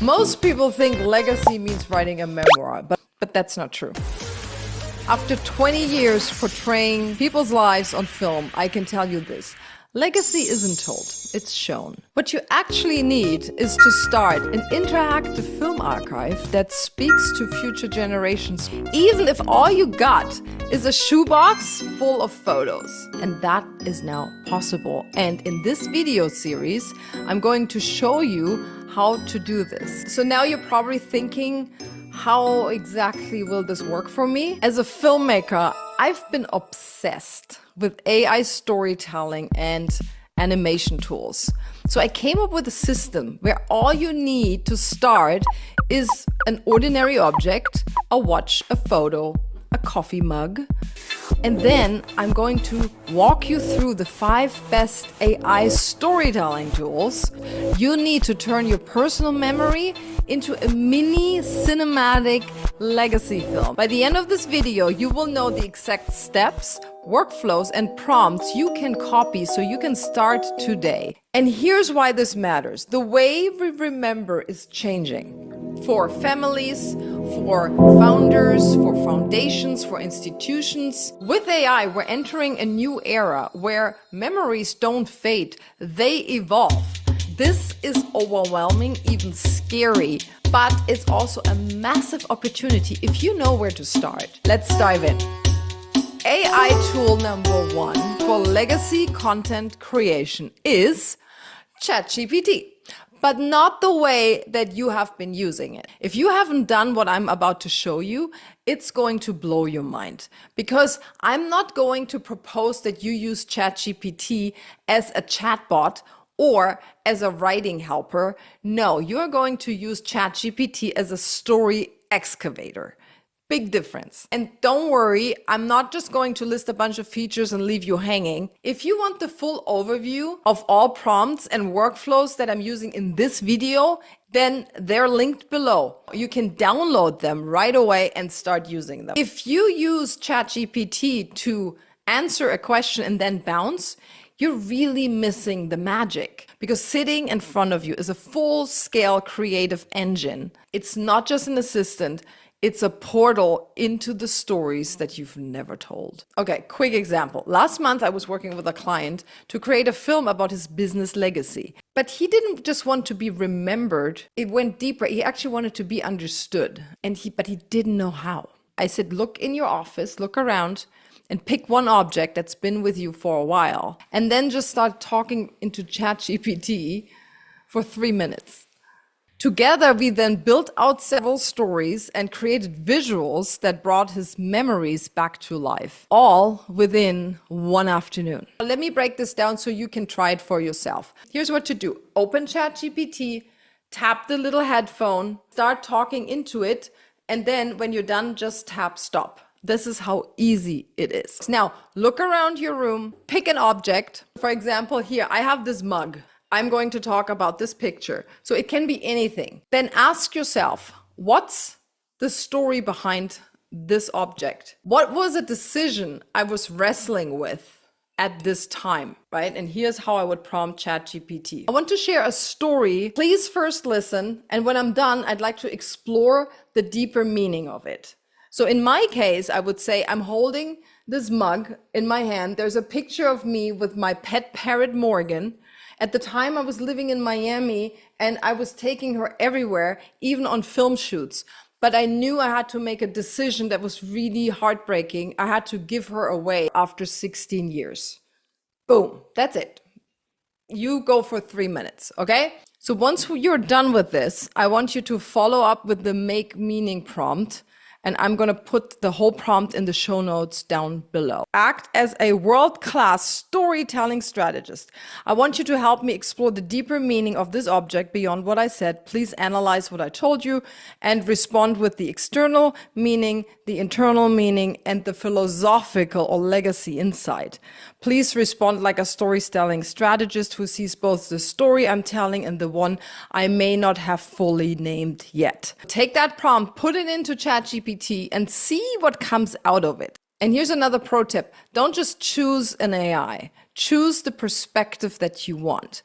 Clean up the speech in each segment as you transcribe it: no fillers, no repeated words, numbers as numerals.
Most people think legacy means writing a memoir, but that's not true. After 20 years portraying people's lives on film, I can tell you this. Legacy isn't told, it's shown. What you actually need is to start an interactive film archive that speaks to future generations, even if all you got is a shoebox full of photos. And that is now possible. And in this video series, I'm going to show you how to do this. So now you're probably thinking, how exactly will this work for me? As a filmmaker, I've been obsessed with AI storytelling and animation tools. So I came up with a system where all you need to start is an ordinary object, a watch, a photo, a coffee mug. And then I'm going to walk you through the 5 best AI storytelling tools you need to turn your personal memory into a mini cinematic legacy film. By the end of this video, you will know the exact steps, workflows, and prompts you can copy so you can start today. And here's why this matters. The way we remember is changing. For families, for founders, for foundations, for institutions. With AI, we're entering a new era where memories don't fade, they evolve. This is overwhelming, even scary, but it's also a massive opportunity if you know where to start. Let's dive in. AI tool number 1 for legacy content creation is ChatGPT. But not the way that you have been using it. If you haven't done what I'm about to show you, it's going to blow your mind. Because I'm not going to propose that you use ChatGPT as a chatbot or as a writing helper. No, you're going to use ChatGPT as a story excavator. Big difference. And don't worry, I'm not just going to list a bunch of features and leave you hanging. If you want the full overview of all prompts and workflows that I'm using in this video, then they're linked below. You can download them right away and start using them. If you use ChatGPT to answer a question and then bounce, you're really missing the magic, because sitting in front of you is a full-scale creative engine. It's not just an assistant. It's a portal into the stories that you've never told. Okay, quick example. Last month, I was working with a client to create a film about his business legacy. But he didn't just want to be remembered. It went deeper. He actually wanted to be understood. But he didn't know how. I said, look in your office, look around, and pick one object that's been with you for a while. And then just start talking into ChatGPT for 3 minutes. Together, we then built out several stories and created visuals that brought his memories back to life, all within one afternoon. Let me break this down so you can try it for yourself. Here's what to do. Open ChatGPT, tap the little headphone, start talking into it, and then when you're done, just tap stop. This is how easy it is. Now, look around your room, pick an object. For example, here, I have this mug. I'm going to talk about this picture. So it can be anything. Then ask yourself, what's the story behind this object? What was a decision I was wrestling with at this time, right? And here's how I would prompt ChatGPT. I want to share a story. Please first listen. And when I'm done, I'd like to explore the deeper meaning of it. So in my case, I would say I'm holding this mug in my hand. There's a picture of me with my pet parrot, Morgan. At the time, I was living in Miami and I was taking her everywhere, even on film shoots. But I knew I had to make a decision that was really heartbreaking. I had to give her away after 16 years. Boom, that's it. You go for 3 minutes, okay? So once you're done with this, I want you to follow up with the make meaning prompt. And I'm going to put the whole prompt in the show notes down below. Act as a world-class storytelling strategist. I want you to help me explore the deeper meaning of this object beyond what I said. Please analyze what I told you and respond with the external meaning, the internal meaning, and the philosophical or legacy insight. Please respond like a storytelling strategist who sees both the story I'm telling and the one I may not have fully named yet. Take that prompt, put it into ChatGPT, and see what comes out of it. And here's another pro tip. Don't just choose an AI. Choose the perspective that you want.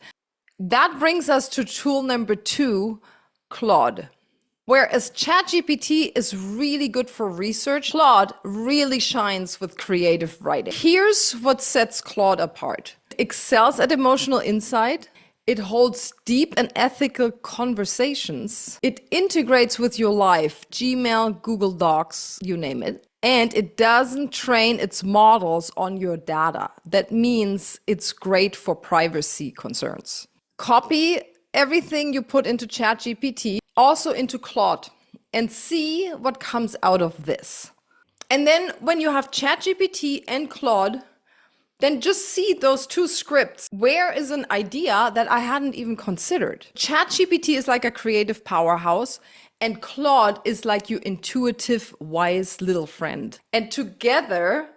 That brings us to tool number 2, Claude. Whereas ChatGPT is really good for research, Claude really shines with creative writing. Here's what sets Claude apart. It excels at emotional insight. It holds deep and ethical conversations. It integrates with your life, Gmail, Google Docs, you name it. And it doesn't train its models on your data. That means it's great for privacy concerns. Copy everything you put into ChatGPT, also into Claude, and see what comes out of this. And then when you have ChatGPT and Claude, then just see those two scripts. Where is an idea that I hadn't even considered? ChatGPT is like a creative powerhouse, and Claude is like your intuitive, wise little friend. And together,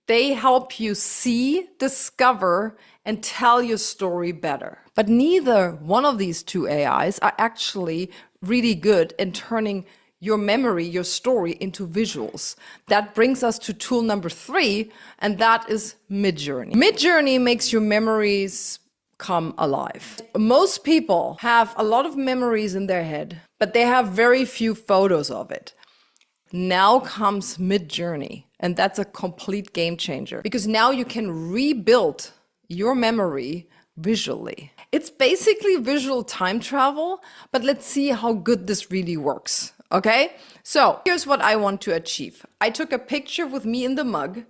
they help you see, discover, and tell your story better. But neither one of these two AIs are actually really good in turning your memory, your story into visuals. That brings us to tool number 3, and that is Midjourney. Midjourney makes your memories come alive. Most people have a lot of memories in their head, but they have very few photos of it. Now comes Midjourney, and that's a complete game changer because now you can rebuild your memory visually. It's basically visual time travel, but let's see how good this really works. Okay, so here's what I want to achieve. I took a picture with me in the mug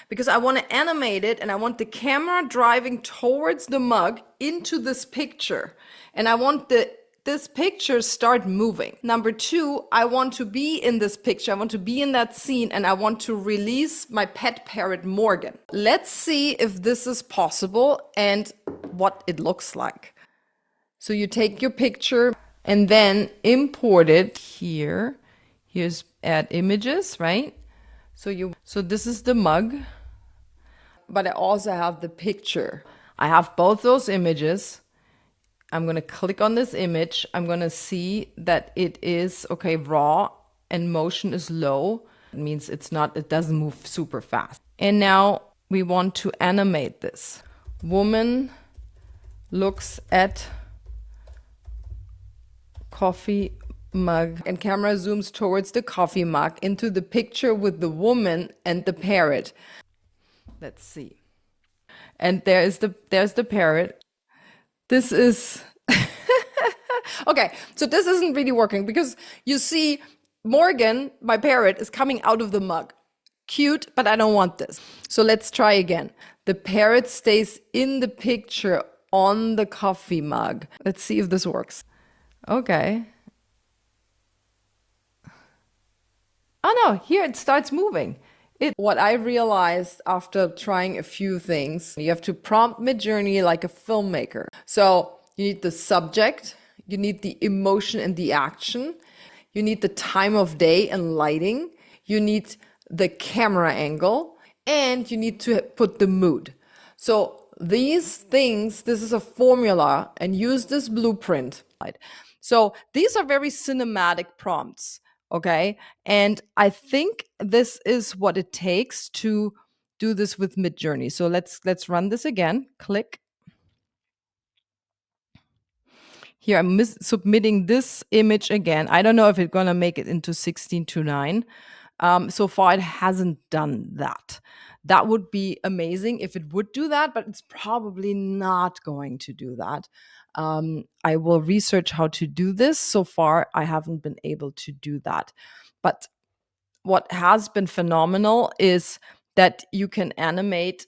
because I want to animate it and I want the camera driving towards the mug into this picture. And I want this picture start moving. Number 2, I want to be in this picture. I want to be in that scene and I want to release my pet parrot, Morgan. Let's see if this is possible and what it looks like. So you take your picture and then import it here. Here's add images, right? So this is the mug, but I also have the picture. I have both those images. I'm going to click on this image. I'm going to see that it is, okay, raw and motion is low. It means it doesn't move super fast. And now we want to animate this. Woman looks at coffee mug and camera zooms towards the coffee mug into the picture with the woman and the parrot. Let's see. And there's the parrot. This is okay, so this isn't really working because you see Morgan, my parrot, is coming out of the mug. Cute, but I don't want this. So let's try again. The parrot stays in the picture on the coffee mug. Let's see if this works. Okay. Oh no, here it starts moving. What I realized after trying a few things, you have to prompt Midjourney like a filmmaker. So you need the subject, you need the emotion and the action, you need the time of day and lighting, you need the camera angle, and you need to put the mood. So these things, this is a formula, and use this blueprint. So these are very cinematic prompts, okay? And I think this is what it takes to do this with Midjourney. So let's run this again. Click. Here I'm submitting this image again. I don't know if it's gonna make it into 16:9. So far it hasn't done that. That would be amazing if it would do that, but it's probably not going to do that. I will research how to do this. So far, I haven't been able to do that. But what has been phenomenal is that you can animate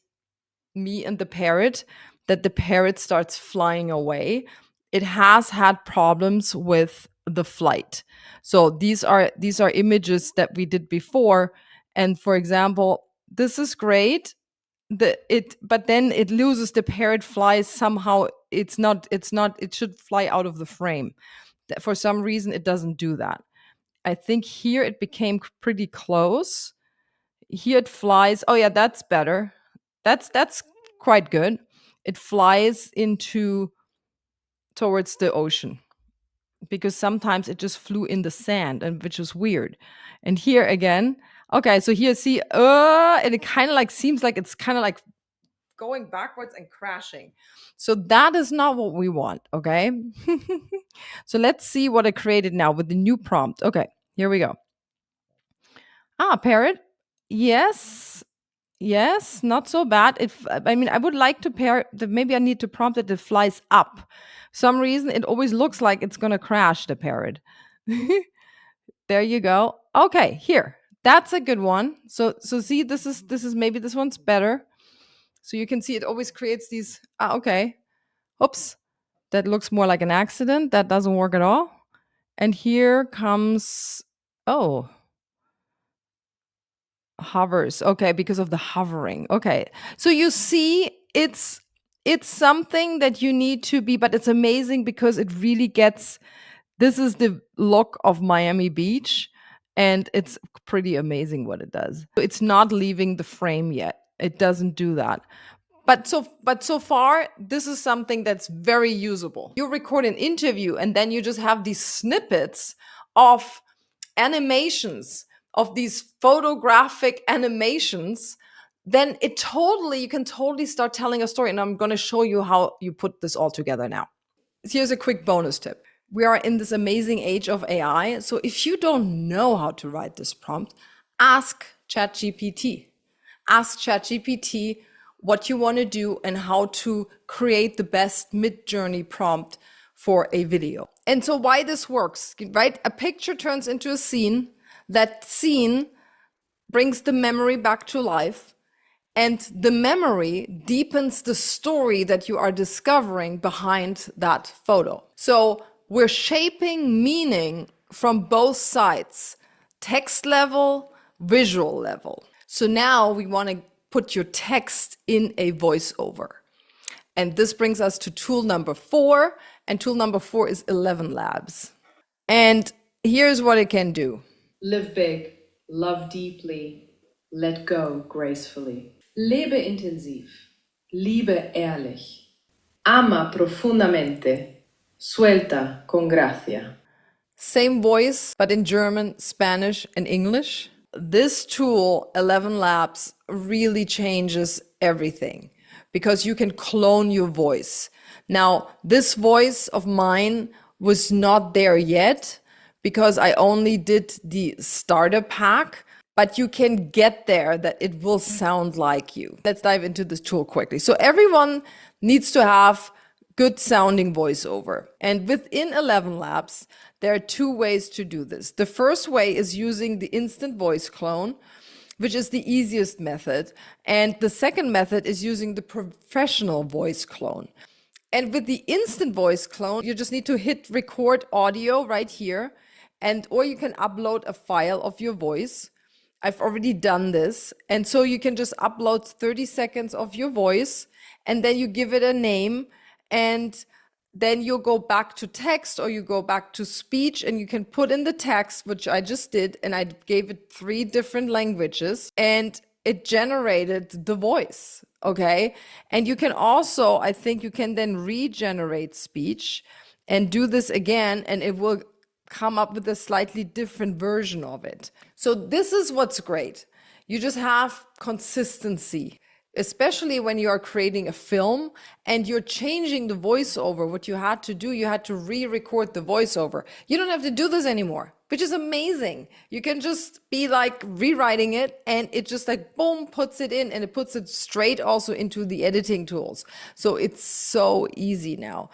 me and the parrot, that the parrot starts flying away. It has had problems with the flight. So these are images that we did before. And for example, this is great. But then it loses, the parrot flies somehow. It should fly out of the frame. For some reason it doesn't do that. I think here it became pretty close. Here it flies. Oh yeah, that's better. That's quite good. It flies towards the ocean, because sometimes it just flew in the sand, and which is weird. And here again, okay, so here see, and it kind of like seems like it's kind of like going backwards and crashing. So that is not what we want, okay? So let's see what I created now with the new prompt. Okay, here we go. Parrot. Yes. Yes, not so bad. I mean, I would like to pair that. Maybe I need to prompt it. It flies up. Some reason it always looks like it's gonna crash the parrot. There you go. Okay, here. That's a good one. So see, this is maybe this one's better. So you can see it always creates these. Okay. Oops. That looks more like an accident. That doesn't work at all. And here comes. Oh, hovers. Okay, because of the hovering. Okay. So you see it's something that you need to be, but it's amazing because it really gets, this is the look of Miami Beach, and it's pretty amazing what it does. It's not leaving the frame yet. It doesn't do that. But so far, this is something that's very usable. You record an interview and then you just have these snippets of animations, of these photographic animations, then you can totally start telling a story. And I'm going to show you how you put this all together now. Here's a quick bonus tip. We are in this amazing age of AI. So if you don't know how to write this prompt, ask ChatGPT. Ask ChatGPT what you want to do and how to create the best mid-journey prompt for a video. And so why this works, right? A picture turns into a scene. That scene brings the memory back to life. And the memory deepens the story that you are discovering behind that photo. So we're shaping meaning from both sides, text level, visual level. So now we want to put your text in a voiceover. And this brings us to tool number 4. And tool number 4 is 11 Labs. And here's what it can do. Live big, love deeply, let go gracefully. Lebe intensiv, liebe ehrlich. Ama profundamente, suelta con gracia. Same voice, but in German, Spanish, and English. This tool, 11 Labs, really changes everything because you can clone your voice. Now, this voice of mine was not there yet because I only did the starter pack, but you can get there that it will sound like you. Let's dive into this tool quickly. So everyone needs to have good sounding voiceover. And within 11 Labs, there are 2 ways to do this. The first way is using the instant voice clone, which is the easiest method. And the second method is using the professional voice clone. And with the instant voice clone, you just need to hit record audio right here, or you can upload a file of your voice. I've already done this. And so you can just upload 30 seconds of your voice, and then you give it a name, and then you'll go back to text or you go back to speech, and you can put in the text, which I just did, and I gave it 3 different languages, and it generated the voice. Okay. And you can also, I think you can then regenerate speech and do this again, and it will come up with a slightly different version of it. So this is what's great. You just have consistency, especially when you are creating a film and you're changing the voiceover. What you had to do, you had to re-record the voiceover. You don't have to do this anymore, which is amazing. You can just be like rewriting it, and it just like boom, puts it in, and it puts it straight also into the editing tools. So it's so easy now.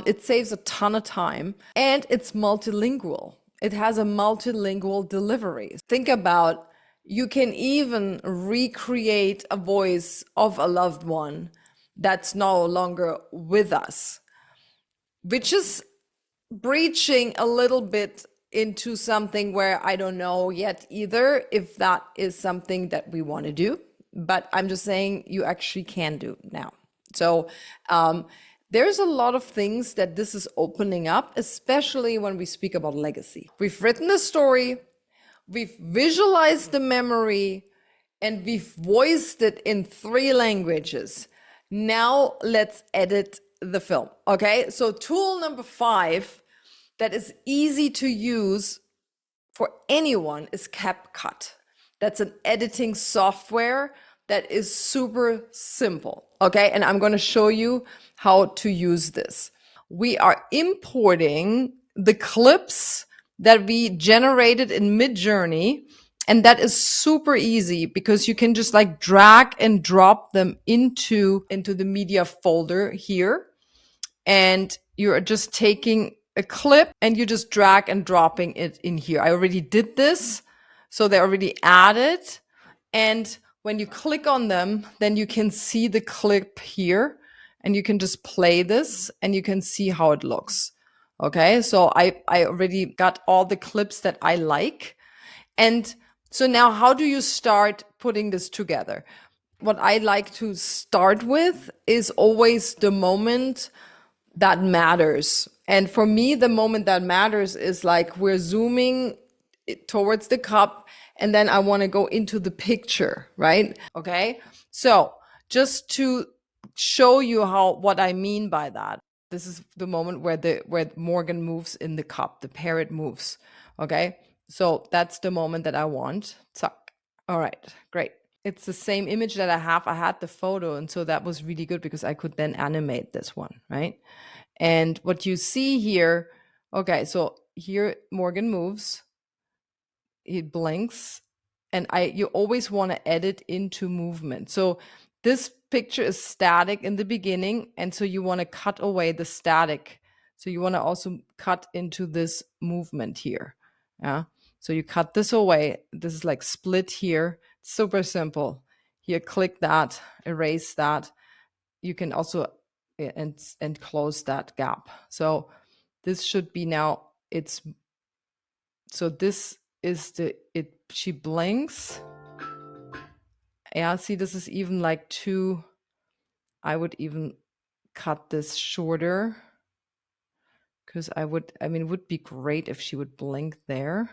It saves a ton of time, and it's multilingual. It has a multilingual delivery. Think about, you can even recreate a voice of a loved one that's no longer with us, which is breaching a little bit into something where I don't know yet either if that is something that we want to do, but I'm just saying you actually can do now. So there's a lot of things that this is opening up, especially when we speak about legacy. We've written the story, we've visualized the memory, and we've voiced it in 3 languages. Now let's edit the film. Okay, so tool number 5 that is easy to use for anyone is CapCut. That's an editing software that is super simple, okay? And I'm going to show you how to use this. We are importing the clips that we generated in Midjourney, and that is super easy because you can just like drag and drop them into the media folder here. And you're just taking a clip and you just drag and dropping it in here. I already did this, so they're already added. And when you click on them, then you can see the clip here and you can just play this and you can see how it looks. Okay, so I already got all the clips that I like. And so now how do you start putting this together? What I like to start with is always the moment that matters. And for me, the moment that matters is like we're zooming towards the cup and then I want to go into the picture, right? Okay. So just to show you what I mean by that, this is the moment where Morgan moves in the cup, the parrot moves. Okay. So that's the moment that I want. Tuck. All right, great. It's the same image that I have. I had the photo, and so that was really good because I could then animate this one, right? And what you see here, okay, so here Morgan moves, he blinks, and you always want to edit into movement. So this picture is static in the beginning, and so you want to cut away the static. So you want to also cut into this movement here. Yeah. So you cut this away. This is like split here. Super simple. Here, click that, erase that. You can also and close that gap. So this should be now so this is she blinks. Yeah, see, this is even like I would even cut this shorter because it would be great if she would blink there.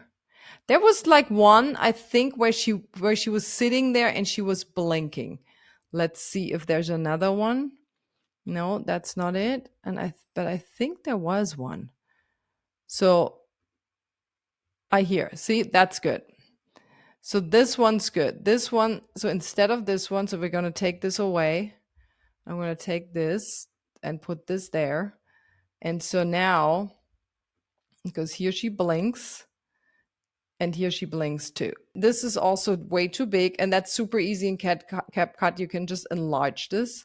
There was like one, I think, where she was sitting there and she was blinking. Let's see if there's another one. No, that's not it. But I think there was one. So see, that's good. So this one's good. This one, so instead of this one, so we're going to take this away. I'm going to take this and put this there. And so now, because here she blinks and here she blinks too. This is also way too big, and that's super easy in CapCut. You can just enlarge this.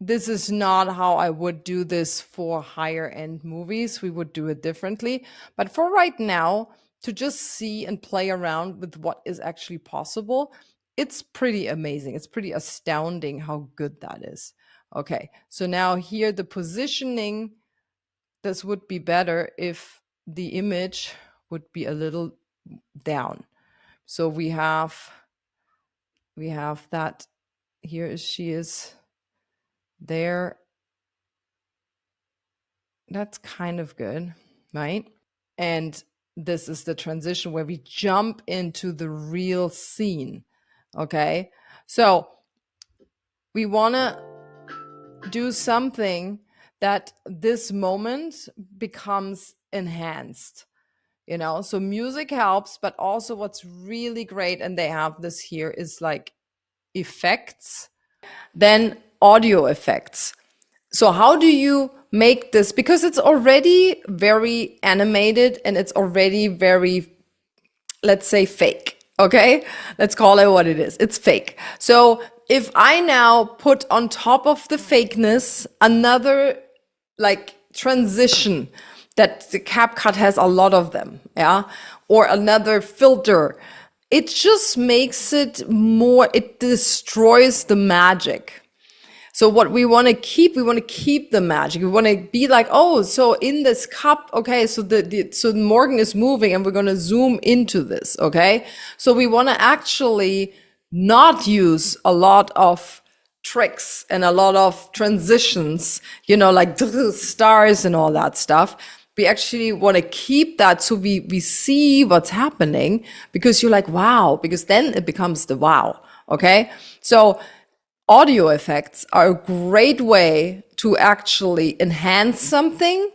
This is not how I would do this for higher end movies. We would do it differently. But for right now, to just see and play around with what is actually possible, it's pretty amazing. It's pretty astounding how good that is. Okay, so now here the positioning, this would be better if the image would be a little down. So we have that here she is there. That's kind of good, right? And this is the transition where we jump into the real scene. Okay, so we want to do something that this moment becomes enhanced, so music helps, but also what's really great, and they have this here, is like effects, then audio effects. So how do you make this? Because it's already very animated and it's already very, let's say, fake. Okay, let's call it what it is. It's fake. So if I now put on top of the fakeness another like transition, that the CapCut has a lot of them, yeah, or another filter, it just makes it more, it destroys the magic. So what we want to keep the magic. We want to be like, oh, so in this cup, okay, so so Morgan is moving and we're going to zoom into this, okay? So we want to actually not use a lot of tricks and a lot of transitions, like stars and all that stuff. We actually want to keep that so we see what's happening, because you're like, wow, because then it becomes the wow, okay? So audio effects are a great way to actually enhance something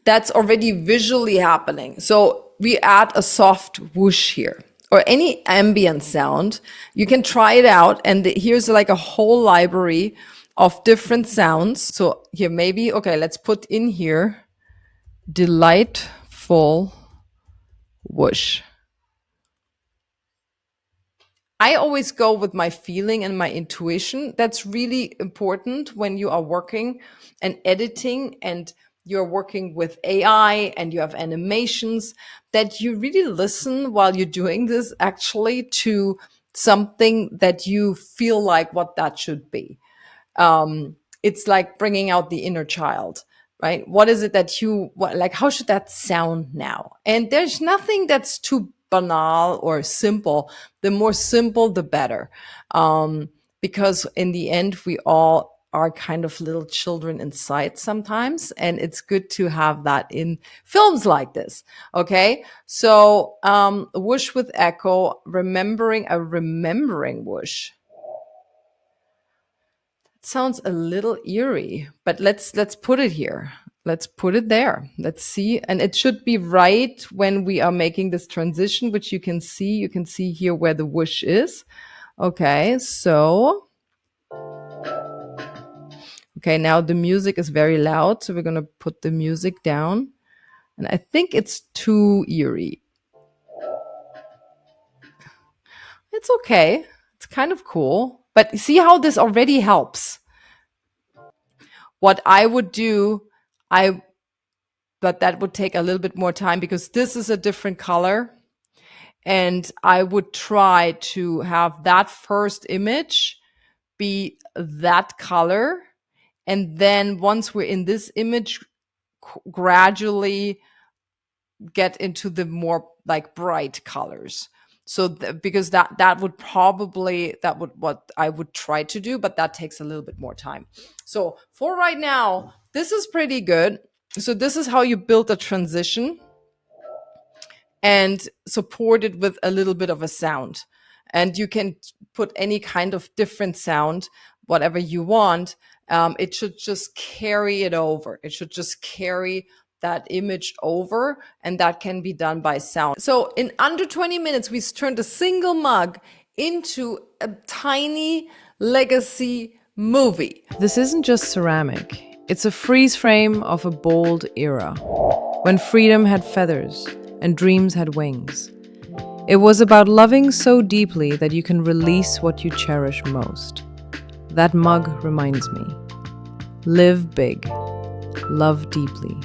that's already visually happening. So we add a soft whoosh here. or any ambient sound. You can try it out. And here's like a whole library of different sounds. So here, maybe, okay, let's put in here, delightful whoosh. I always go with my feeling and my intuition. That's really important when you are working and editing and you're working with AI and you have animations, that you really listen while you're doing this actually to something that you feel like what that should be. It's like bringing out the inner child, right? What is it that like, how should that sound now? And there's nothing that's too banal or simple. The more simple, the better. Because in the end, we all are kind of little children inside sometimes. And it's good to have that in films like this. Okay. So, whoosh with echo, remembering whoosh. Sounds a little eerie, but let's put it here. Let's put it there. Let's see. And it should be right when we are making this transition, which you can see. You can see here where the whoosh is. Okay, so. Okay, now the music is very loud, so we're going to put the music down. And I think it's too eerie. It's okay. It's kind of cool. But see how this already helps. What I would do, but that would take a little bit more time because this is a different color. And I would try to have that first image be that color. And then once we're in this image, gradually get into the more like bright colors. So because that would what I would try to do, but that takes a little bit more time. So for right now, this is pretty good. So this is how you build a transition and support it with a little bit of a sound. And you can put any kind of different sound, whatever you want. It should just carry it over. It should just carry that image over, and that can be done by sound. So in under 20 minutes, we turned a single mug into a tiny legacy movie. This isn't just ceramic. It's a freeze frame of a bold era, when freedom had feathers and dreams had wings. It was about loving so deeply that you can release what you cherish most. That mug reminds me. Live big, love deeply,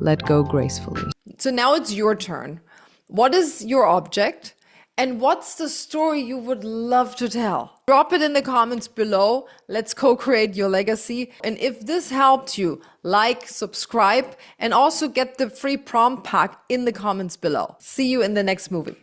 let go gracefully. So now it's your turn. What is your object? And what's the story you would love to tell? Drop it in the comments below. Let's co-create your legacy. And if this helped you, like, subscribe, and also get the free prompt pack in the comments below. See you in the next movie.